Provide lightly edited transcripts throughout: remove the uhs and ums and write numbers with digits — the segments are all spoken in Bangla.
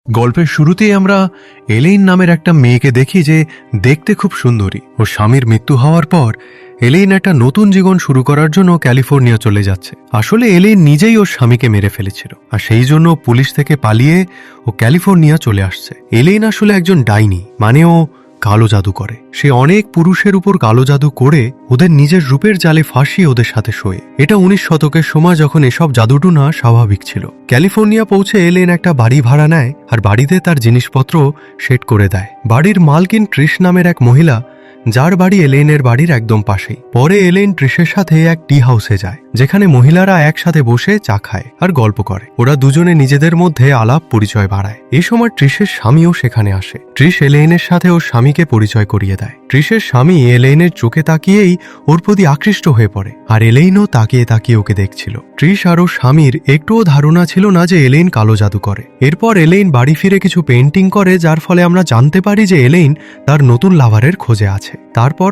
গল্পের শুরুতেই আমরা এলেইন নামের একটা মেয়েকে দেখি যে দেখতে খুব সুন্দরী। ওর স্বামীর মৃত্যু হওয়ার পর এলেইন একটা নতুন জীবন শুরু করার জন্য ক্যালিফোর্নিয়া চলে যাচ্ছে। আসলে এলেইন নিজেই ওর স্বামীকে মেরে ফেলেছিল, আর সেই জন্য পুলিশ থেকে পালিয়ে ও ক্যালিফোর্নিয়া চলে আসছে। এলেইন আসলে একজন ডাইনি, মানে ও কালো জাদু করে। সে অনেক পুরুষের উপর কালো জাদু করে ওদের নিজের রূপের জালে ফাঁসিয়ে ওদের সাথে শোয়ে। এটা 19 শতকের সময় যখন এসব জাদুটুনা স্বাভাবিক ছিল। ক্যালিফোর্নিয়া পৌঁছে এলেন একটা বাড়ি ভাড়া নেয় আর বাড়িতে তার জিনিসপত্র সেট করে দেয়। বাড়ির মালকিন ট্রিশ নামের এক মহিলা, যার বাড়ি এলেনের বাড়ির একদম পাশেই। পরে এলেন ট্রিশের সাথে এক টি হাউসে যায়, যেখানে মহিলারা একসাথে বসে চা খায় আর গল্প করে। ওরা দুজনে নিজেদের মধ্যে আলাপ পরিচয় বাড়ায়। এই সময় ট্রিশের স্বামীও সেখানে আসে। ট্রিশ এলেনের সাথে ওর স্বামীকে পরিচয় করিয়ে দেয়। ট্রিশের স্বামী এলেনের চোখে তাকিয়েই ওর প্রতি আকৃষ্ট হয়ে পড়ে, আর এলেইনও তাকিয়ে তাকিয়ে ওকে দেখছিল। ট্রিশ আর ওর স্বামীর একটুও ধারণা ছিল না যে এলেইন কালো জাদু করে। এরপর এলেইন বাড়ি ফিরে কিছু পেন্টিং করে, যার ফলে আমরা জানতে পারি যে এলেইন তার নতুন লাভারের খোঁজে আছে। তারপর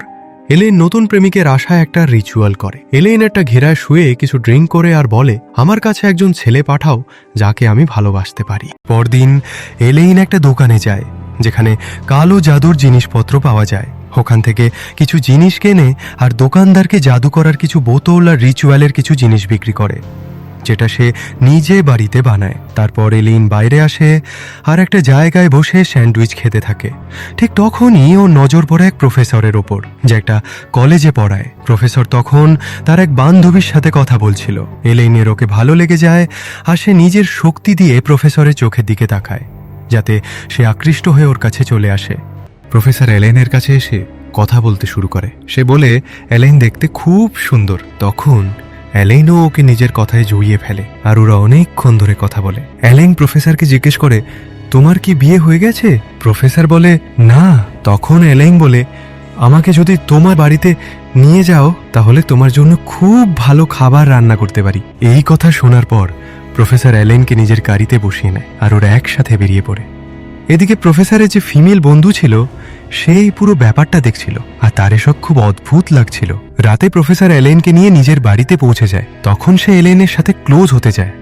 এলেইন নতুন প্রেমিকের আশায় একটা রিচুয়াল করে। এলেইন একটা ঘেরায় শুয়ে কিছু ড্রিঙ্ক করে আর বলে, আমার কাছে একজন ছেলে পাঠাও যাকে আমি ভালোবাসতে পারি। পরদিন এলেইন একটা দোকানে যায় যেখানে কালো জাদুর জিনিসপত্র পাওয়া যায়। ওখান থেকে কিছু জিনিস কেনে আর দোকানদারকে জাদু করার কিছু বোতল আর রিচুয়ালের কিছু জিনিস বিক্রি করে, যেটা সে নিজে বাড়িতে বানায়। তারপর এলেইন বাইরে আসে আর একটা জায়গায় বসে স্যান্ডউইচ খেতে থাকে। ঠিক তখনই ওর নজর পড়ে এক প্রফেসরের ওপর, যে একটা কলেজে পড়ায়। প্রফেসর তখন তার এক বান্ধবীর সাথে কথা বলছিল। এলেইনের ওকে ভালো লেগে যায় আর সে নিজের শক্তি দিয়ে প্রফেসরের চোখের দিকে তাকায়, যাতে সে আকৃষ্ট হয়ে ওর কাছে চলে আসে। প্রফেসর এলেনের কাছে এসে কথা বলতে শুরু করে। সে বলে এলেন দেখতে খুব সুন্দর। তখন এলেইনও ওকে নিজের কথায় জড়িয়ে ফেলে আর ওরা অনেকক্ষণ ধরে কথা বলে। এলেন প্রফেসরকে জিজ্ঞেস করে, তোমার কি বিয়ে হয়ে গেছে? প্রফেসর বলে, না। তখন এলেইন বলে, আমাকে যদি তোমার বাড়িতে নিয়ে যাও তাহলে তোমার জন্য খুব ভালো খাবার রান্না করতে পারি। এই কথা শোনার পর প্রফেসর এলেনকে নিজের গাড়িতে বসিয়ে নেয় আর ওরা একসাথে বেরিয়ে পড়ে। এদিকে প্রফেসরের যে ফিমেল বন্ধু ছিল সেই পুরো ব্যাপারটা দেখছিল আর তার এসব খুব অদ্ভুত লাগছিল। রাতে প্রফেসর এলেনকে নিয়ে নিজের বাড়িতে পৌঁছে যায়। তখন সে এলেনের সাথে ক্লোজ হতে যায়,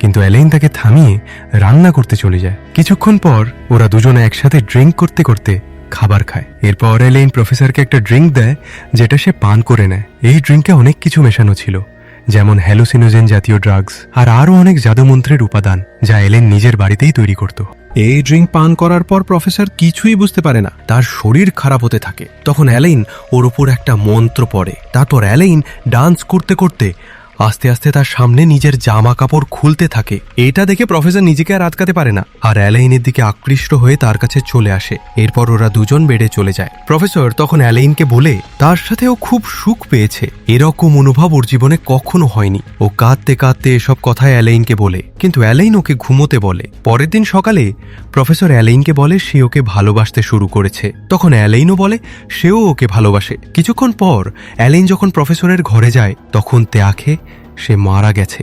কিন্তু এলেন তাকে থামিয়ে রান্না করতে চলে যায়। কিছুক্ষণ পর ওরা দুজনে একসাথে ড্রিঙ্ক করতে করতে খাবার খায়। এরপর এলেন প্রফেসরকে একটা ড্রিঙ্ক দেয়, যেটা সে পান করে নেয়। এই ড্রিঙ্কে অনেক কিছু মেশানো ছিল, যেমন হ্যালুসিনোজেন জাতীয় ড্রাগস আর আরও অনেক জাদুমন্ত্রের উপাদান, যা এলেন নিজের বাড়িতেই তৈরি করত। এই ড্রিঙ্ক পান করার পর প্রফেসর কিছুই বুঝতে পারে না, তার শরীর খারাপ হতে থাকে। তখন এলেইন ওর উপর একটা মন্ত্র পড়ে। তারপর এলেইন ডান্স করতে করতে আস্তে আস্তে তার সামনে নিজের জামা কাপড় খুলতে থাকে। এটা দেখে প্রফেসর নিজেকে আর আটকাতে পারে না আর এলেইনের দিকে আকৃষ্ট হয়ে তার কাছে চলে আসে। এরপর ওরা দুজন বেডে চলে যায়। প্রফেসর তখন এলেইনকে বলে তার সাথে ও খুব সুখ পেয়েছে, এরকম অনুভব ওর জীবনে কখনো হয়নি। ও কাঁদতে কাঁদতে এসব কথা এলেইনকে বলে, কিন্তু এলেইন ওকে ঘুমোতে বলে। পরের দিন সকালে প্রফেসর এলেইনকে বলে সে ওকে ভালোবাসতে শুরু করেছে। তখন এলেইনও বলে সেও ওকে ভালোবাসে। কিছুক্ষণ পর এলেইন যখন প্রফেসরের ঘরে যায় তখন দেখে সে মারা গেছে।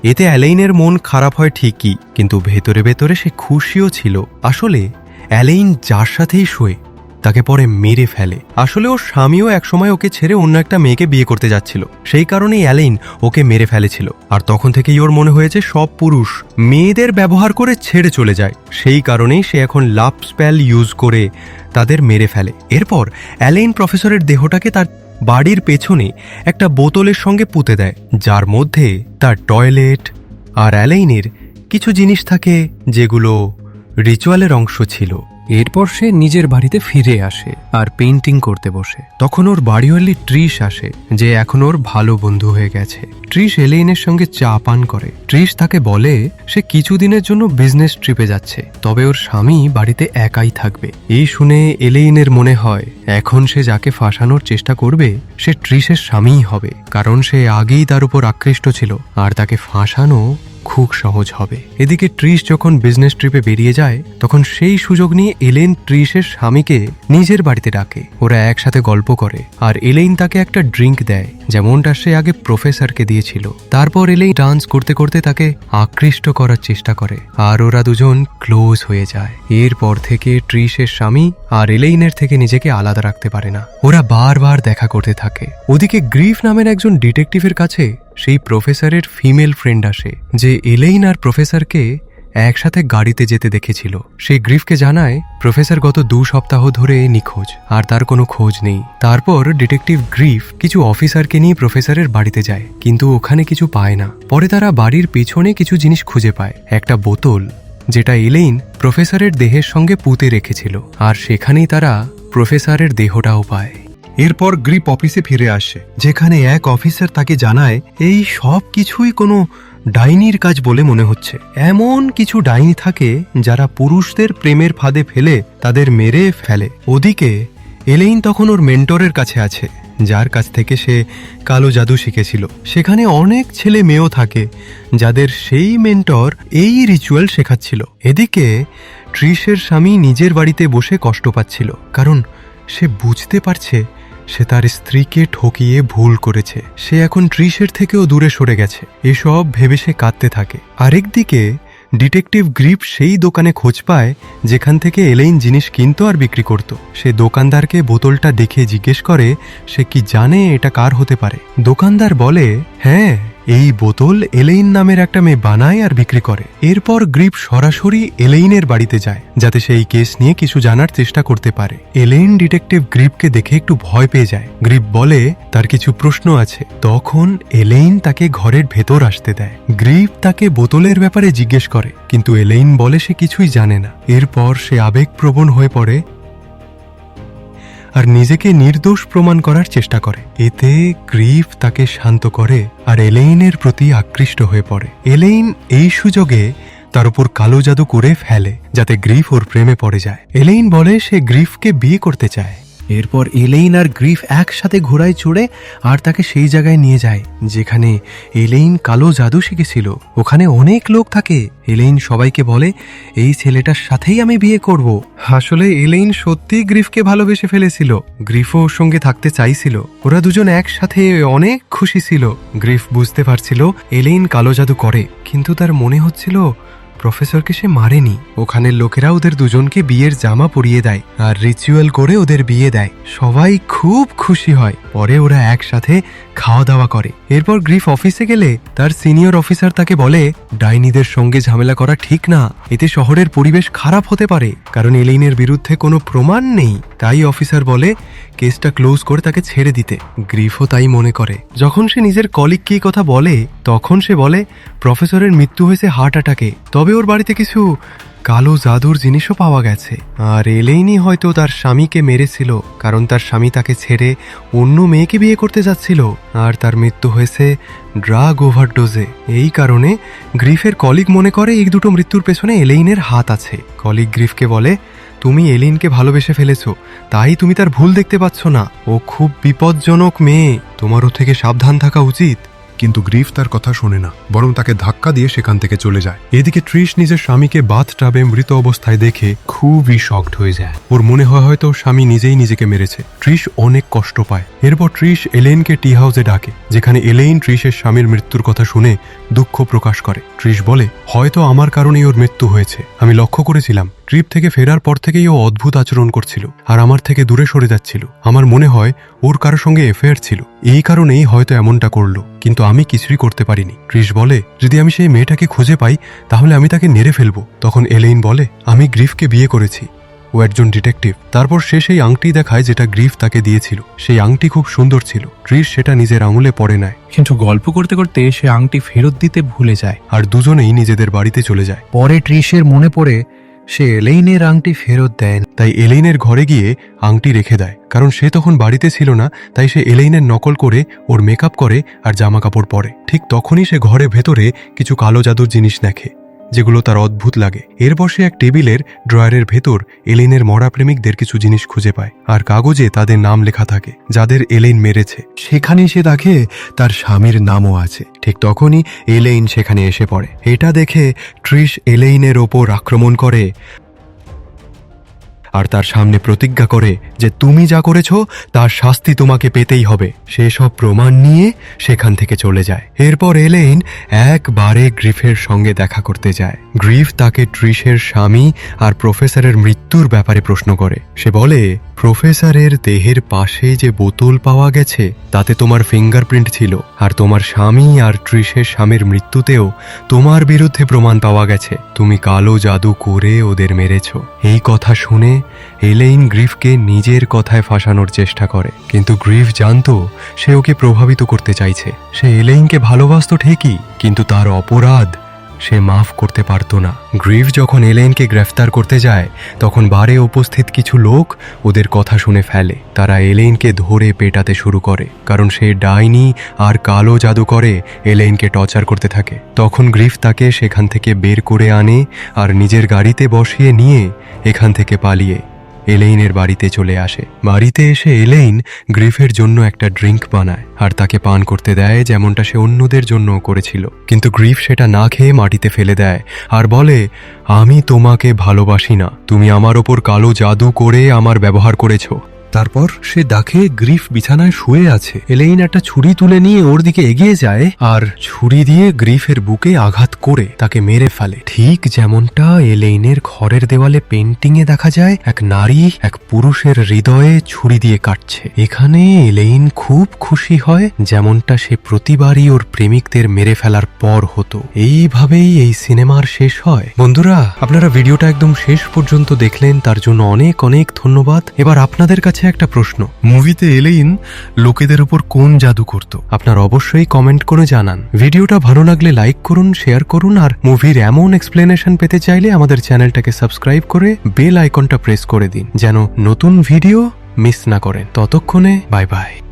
এতে এলেইনের মন খারাপ হয় ঠিকই, কিন্তু ভেতরে ভেতরে সে খুশিও ছিল। আসলে এলেইন যার সাথেই শোয় তাকে পরে মেরে ফেলে। আসলে ওর স্বামীও একসময় ওকে ছেড়ে অন্য একটা মেয়েকে বিয়ে করতে যাচ্ছিল, সেই কারণেই এলেইন ওকে মেরে ফেলেছিল। আর তখন থেকেই ওর মনে হয়েছে সব পুরুষ মেয়েদের ব্যবহার করে ছেড়ে চলে যায়, সেই কারণেই সে এখন লাভ স্পেল ইউজ করে তাদের মেরে ফেলে। এরপর এলেইন প্রফেসরের দেহটাকে তার বাড়ির পেছনে একটা বোতলের সঙ্গে পুঁতে দেয়, যার মধ্যে তার টয়লেট আর এলেইনের কিছু জিনিস থাকে যেগুলো রিচুয়ালের অংশ ছিল। এরপর সে নিজের বাড়িতে ফিরে আসে আর পেইন্টিং করতে বসে। তখন ওর বাড়িওয়ালি ট্রিশ আসে, যে এখন ওর ভালো বন্ধু হয়ে গেছে। ট্রিশ এলেইনের সঙ্গে চা পান করে। ট্রিশ তাকে বলে সে কিছুদিনের জন্য বিজনেস ট্রিপে যাচ্ছে, তবে ওর স্বামী বাড়িতে একাই থাকবে। এই শুনে এলেইনের মনে হয় এখন সে যাকে ফাঁসানোর চেষ্টা করবে সে ট্রিশের স্বামীই হবে, কারণ সে আগেই তার উপর আকৃষ্ট ছিল আর তাকে ফাঁসানো খুব সহজ হবে। এদিকে ট্রিশ যখন বিজনেস ট্রিপে বেরিয়ে যায় তখন সেই সুযোগ নিয়ে এলেন ট্রিশের স্বামীকে নিজের বাড়িতে ডাকে। ওরা একসাথে গল্প করে আর এলেইন তাকে একটা ড্রিঙ্ক দেয়, যেমনটা সে আগে প্রফেসরকে দিয়েছিল। তারপর এলেইন ডান্স করতে করতে তাকে আকৃষ্ট করার চেষ্টা করে আর ওরা দুজন ক্লোজ হয়ে যায়। এরপর থেকে ট্রিশের স্বামী আর এলেইনের থেকে নিজেকে আলাদা রাখতে পারে না। ওরা বারবার দেখা করতে থাকে। ওদিকে গ্রিফ নামের একজন ডিটেকটিভের কাছে সেই প্রফেসরের ফিমেল ফ্রেন্ড আসে, যে এলেইন আর প্রফেসরকে একসাথে গাড়িতে যেতে দেখেছিল। সে গ্রিফকে জানায় প্রফেসর গত 2 সপ্তাহ ধরে নিখোঁজ আর তার কোনো খোঁজ নেই। তারপর ডিটেকটিভ গ্রিফ কিছু অফিসারকে নিয়ে প্রফেসরের বাড়িতে যায়, কিন্তু ওখানে কিছু পায় না। পরে তারা বাড়ির পেছনে কিছু জিনিস খুঁজে পায়, একটা বোতল যেটা এলেইন প্রফেসরের দেহের সঙ্গে পুঁতে রেখেছিল, আর সেখানেই তারা প্রফেসরের দেহটাও পায়। এরপর গ্রিপ অফিসে ফিরে আসে, যেখানে এক অফিসার তাকে জানায় এই সব কিছুই কোনো ডাইনির কাজ বলে মনে হচ্ছে। এমন কিছু ডাইনি থাকে যারা পুরুষদের প্রেমের ফাঁদে ফেলে তাদের মেরে ফেলে। ওদিকে এলেইন তখন ওর মেন্টরের কাছে আছে, যার কাছ থেকে সে কালো জাদু শিখেছিল। সেখানে অনেক ছেলে মেয়েও থাকে যাদের সেই মেন্টর এই রিচুয়াল শেখাচ্ছিল। এদিকে ট্রিশের স্বামী নিজের বাড়িতে বসে কষ্ট পাচ্ছিল, কারণ সে বুঝতে পারছে সে তার স্ত্রীকে ঠকিয়ে ভুল করেছে। সে এখন ট্রিশের থেকেও দূরে সরে গেছে। এসব ভেবে সে কাঁদতে থাকে। আরেকদিকে ডিটেকটিভ গ্রিপ সেই দোকানে খোঁজ পায় যেখান থেকে এলেইন জিনিস কিনতো আর বিক্রি করত। সে দোকানদারকে বোতলটা দেখে জিজ্ঞেস করে সে কি জানে এটা কার হতে পারে। দোকানদার বলে, হ্যাঁ, এই বোতল এলেইন নামের একটা মেয়ে বানায় আর বিক্রি করে। এরপর গ্রিপ সরাসরি এলেইনের বাড়িতে যায় যাতে সে এই কেস নিয়ে কিছু জানার চেষ্টা করতে পারে। এলেইন ডিটেকটিভ গ্রিপকে দেখে একটু ভয় পেয়ে যায়। গ্রিপ বলে তার কিছু প্রশ্ন আছে। তখন এলেইন তাকে ঘরের ভেতর আসতে দেয়। গ্রিপ তাকে বোতলের ব্যাপারে জিজ্ঞেস করে, কিন্তু এলেইন বলে সে কিছুই জানে না। এরপর সে আবেগপ্রবণ হয়ে পড়ে আর নিজেকে নির্দোষ প্রমাণ করার চেষ্টা করে। এতে গ্রিফ তাকে শান্ত করে আর এলেইনের প্রতি আকৃষ্ট হয়ে পড়ে। এলেইন এই সুযোগে তার উপর কালো জাদু করে ফেলে যাতে গ্রিফ ওর প্রেমে পড়ে যায়। এলেইন বলে সে গ্রিফকে বিয়ে করতে চায়। এরপর এলেইন আর গ্রিফ একসাথে ঘোড়ায় চড়ে আর তাকে সেই জায়গায় নিয়ে যায় যেখানে এলেইন কালো জাদু শিখেছিল। ওখানে অনেক লোক থাকে। এলেইন সবাইকে বলে এই ছেলেটার সাথেই আমি বিয়ে করব। আসলে এলেইন সত্যি গ্রিফকে ভালোবেসে ফেলেছিল। গ্রিফও ওর সঙ্গে থাকতে চাইছিল। ওরা দুজন একসাথে অনেক খুশি ছিল। গ্রিফ বুঝতে পারছিল এলেইন কালো জাদু করে, কিন্তু তার মনে হচ্ছিল প্রফেসরকে সে মারেনি। ওখানের লোকেরা ওদের দুজনকে বিয়ের জামা পরিয়ে দেয় আর রিচুয়াল করে ওদের বিয়ে দেয়। সবাই খুব খুশি হয়। পরে ওরা একসাথে খাওয়া দাওয়া করে। এরপর গ্রিফ অফিসে গেলে তার সিনিয়র অফিসার তাকে বলে ডাইনিদের সঙ্গে ঝামেলা করা ঠিক না, এতে শহরের পরিবেশ খারাপ হতে পারে, কারণ এলেইনের বিরুদ্ধে কোনো প্রমাণ নেই। তাই অফিসার বলে কেসটা ক্লোজ করে তাকে ছেড়ে দিতে। গ্রিফও তাই মনে করে। যখন সে নিজের কলিগকে এই কথা বলে তখন সে বলে প্রফেসরের মৃত্যু হয়েছে হার্ট অ্যাটাকে, তবে ওর বাড়িতে কিছু কালো জাদুর জিনিসও পাওয়া গেছে। আর এলেইনই হয়তো তার স্বামীকে মেরেছিল, কারণ তার স্বামী তাকে ছেড়ে অন্য মেয়েকে বিয়ে করতে যাচ্ছিল আর তার মৃত্যু হয়েছে ড্রাগ ওভারডোজে। এই কারণে গ্রিফের কলিগ মনে করে এই দুটো মৃত্যুর পেছনে এলেইনের হাত আছে। কলিগ গ্রিফকে বলে তুমি এলেইনকে ভালোবেসে ফেলেছো, তাই তুমি তার ভুল দেখতে পাচ্ছ না। ও খুব বিপজ্জনক মেয়ে, তোমারও থেকে সাবধান থাকা উচিত। কিন্তু গ্রিফ তার কথা শোনে না, বরং তাকে ধাক্কা দিয়ে সেখান থেকে চলে যায়। এদিকে ট্রিশ নিজের স্বামীকে বাথটাবে মৃত অবস্থায় দেখে খুবই শকড হয়ে যায়। ওর মনে হয় হয়তো স্বামী নিজেই নিজেকে মেরেছে। ট্রিশ অনেক কষ্ট পায়। এরপর ট্রিশ এলেইনকে টি হাউসে ডাকে, যেখানে এলেইন ট্রিশের স্বামীর মৃত্যুর কথা শুনে দুঃখ প্রকাশ করে। ট্রিশ বলে হয়তো আমার কারণেই ওর মৃত্যু হয়েছে। আমি লক্ষ্য করেছিলাম ট্রিপ থেকে ফেরার পর থেকেই ও অদ্ভুত আচরণ করছিল আর আমার থেকে দূরে সরে যাচ্ছিল। আমার মনে হয় ওর কারোর সঙ্গে অ্যাফেয়ার ছিল, এই কারণেই হয়তো এমনটা করলো, কিন্তু আমি কিছুই করতে পারিনি। ট্রিশ বলে যদি আমি সেই মেয়েটাকে খুঁজে পাই তাহলে আমি তাকে মেরে ফেলবো। তখন এলেইন বলে আমি গ্রিফকে বিয়ে করেছি, ও একজন ডিটেকটিভ। তারপর সে সেই আংটি দেখায় যেটা গ্রিফ তাকে দিয়েছিল। সেই আংটি খুব সুন্দর ছিল। ট্রিশ সেটা নিজের আঙুলে পরে নেয়, কিন্তু গল্প করতে করতে সে আংটি ফেরত দিতে ভুলে যায় আর দুজনেই নিজেদের বাড়িতে চলে যায়। পরে ট্রিশের মনে পড়ে সে এলেইনের আংটি ফেরত দেয়। তাই এলেইনের ঘরে গিয়ে আংটি রেখে দেয়, কারণ সে তখন বাড়িতে ছিল না। তাই সে এলেইনের নকল করে ওর মেকআপ করে আর জামা কাপড় পরে। ঠিক তখনই সে ঘরে ভেতরে কিছু কালো জাদুর জিনিস দেখে যেগুলো তার অদ্ভুত লাগে। এরপর সে এক টেবিলের ড্রয়ারের ভেতর এলেইনের মরা প্রেমিকদের কিছু জিনিস খুঁজে পায় আর কাগজে তাদের নাম লেখা থাকে যাদের এলেইন মেরেছে। সেখানে সে দেখে তার স্বামীর নামও আছে। ঠিক তখনই এলেইন সেখানে এসে পড়ে। এটা দেখে ট্রিশ এলেইনের ওপর আক্রমণ করে আর তার সামনে প্রতিজ্ঞা করে যে তুমি যা করেছো তার শাস্তি তোমাকে পেতেই হবে। সে সব প্রমাণ নিয়ে সেখান থেকে চলে যায়। এরপর এলেইন একবারে গ্রিফের সঙ্গে দেখা করতে যায়। গ্রিফ তাকে ট্রিশের স্বামী আর প্রফেসরের মৃত্যুর ব্যাপারে প্রশ্ন করে। সে বলে, প্রফেসরের দেহের পাশে যে বোতল পাওয়া গেছে তাতে তোমার ফিঙ্গারপ্রিন্ট ছিল, আর তোমার স্বামী আর ট্রিশের স্বামীর মৃত্যুতেও তোমার বিরুদ্ধে প্রমাণ পাওয়া গেছে। তুমি কালো জাদু করে ওদের মেরেছ। এই কথা শুনে এলেইন গ্রিফকে নিজের কথায় ফাঁসানোর চেষ্টা করে, কিন্তু গ্রিফ জানতো সে ওকে প্রভাবিত করতে চাইছে। সে এলেইনকে ভালোবাসতো ঠিকই, কিন্তু তার অপরাধ সে মাফ করতে পারত না। গ্রিফ যখন এলেইনকে গ্রেফতার করতে যায় তখন বারে উপস্থিত কিছু লোক ওদের কথা শুনে ফেলে। তারা এলেইনকে ধরে পেটাতে শুরু করে, কারণ সে ডাইনি আর কালো জাদু করে এলেইনকে টর্চার করতে থাকে। তখন গ্রিফ তাকে সেখান থেকে বের করে আনে আর নিজের গাড়িতে বসিয়ে নিয়ে এখান থেকে পালিয়ে এলেইনের বাড়িতে চলে আসে। বাড়িতে এসে এলেইন গ্রিফের জন্য একটা ড্রিঙ্ক বানায় আর তাকে পান করতে দেয়, যেমনটা সে অন্যদের জন্য করেছিল। কিন্তু গ্রিফ সেটা না খেয়ে মাটিতে ফেলে দেয় আর বলে, আমি তোমাকে ভালোবাসি না, তুমি আমার ওপর কালো জাদু করে আমার ব্যবহার করেছো। তারপর সে দেখে গ্রিফ বিছানায় শুয়ে আছে। এলেইন একটা ছুরি তুলে নিয়ে ওর দিকে এগিয়ে যায় আর ছুরি দিয়ে গ্রিফের বুকে আঘাত করে তাকে মেরে ফেলে। ঠিক যেমনটা এলেইনের ঘরের দেওয়ালে পেন্টিংয়ে দেখা যায়, এক নারী এক পুরুষের হৃদয়ে ছুরি দিয়ে কাটছে। এখানে এলেইন খুব খুশি হয়, যেমনটা সে প্রতিবারই ওর প্রেমিকদের মেরে ফেলার পর হতো। এইভাবেই এই সিনেমার শেষ হয়। বন্ধুরা, আপনারা ভিডিওটা একদম শেষ পর্যন্ত দেখলেন, তার জন্য অনেক অনেক ধন্যবাদ। এবার আপনাদের কাছে একটা প্রশ্ন, মুভিতে এলেইন লোকেদের উপর কোন জাদু করত? আপনার অবশ্যই কমেন্ট করে জানান। ভিডিওটা ভালো লাগলে লাইক করুন, শেয়ার করুন, আর মুভির এমন এক্সপ্লেনেশন পেতে চাইলে আমাদের চ্যানেলটাকে সাবস্ক্রাইব করে বেল আইকনটা প্রেস করে দিন, যেন নতুন ভিডিও মিস না করেন। ততক্ষণে বাই বাই।